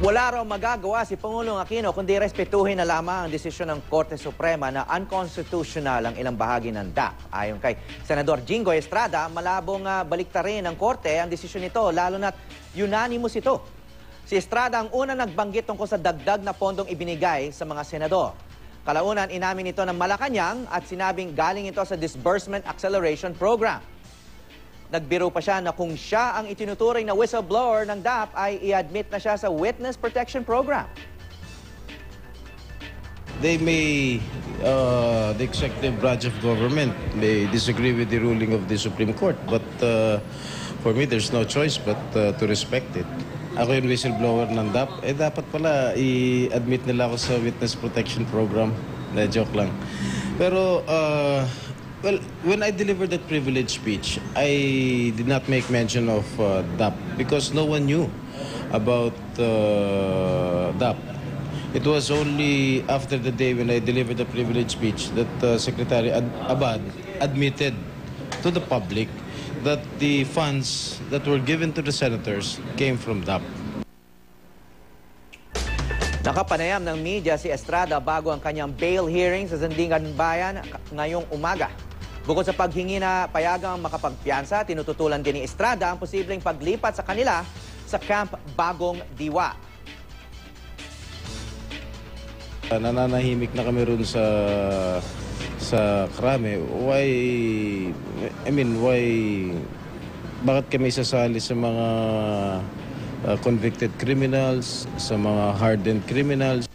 Wala raw magagawa si Pangulong Aquino kundi respetuhin na lamang ang desisyon ng Korte Suprema na unconstitutional ang ilang bahagi ng DAP. Ayon kay Senador Jingo Estrada, malabong baliktarin ng Korte ang desisyon nito lalo na't unanimous ito. Si Estrada ang unang nagbanggit tungkol sa dagdag na pondong ibinigay sa mga senador. Kalaunan, inamin ito ng Malacanang at sinabing galing ito sa Disbursement Acceleration Program. Nagbiro pa siya na kung siya ang itinuturing na whistleblower ng DAP ay i-admit na siya sa Witness Protection Program. They may, the executive branch of government may disagree with the ruling of the Supreme Court, but for me there's no choice but to respect it. Ako yung whistleblower ng DAP, dapat pala i-admit nila ako sa Witness Protection Program. Na joke lang. Pero, well, when I delivered that privilege speech, I did not make mention of DAP because no one knew about DAP. It was only after the day when I delivered the privilege speech that Secretary Abad admitted to the public that the funds that were given to the senators came from DAP. Nakapanayam ng media si Estrada bago ang kanyang bail hearing sa Sandigan Bayan ngayong umaga. Bukod sa paghingi na payagang makapagpiyansa, tinututulan din ni Estrada ang posibleng paglipat sa kanila sa Camp Bagong Diwa. Nananahimik na kami ron sa krame. Bakit kami sasali sa mga convicted criminals, sa mga hardened criminals?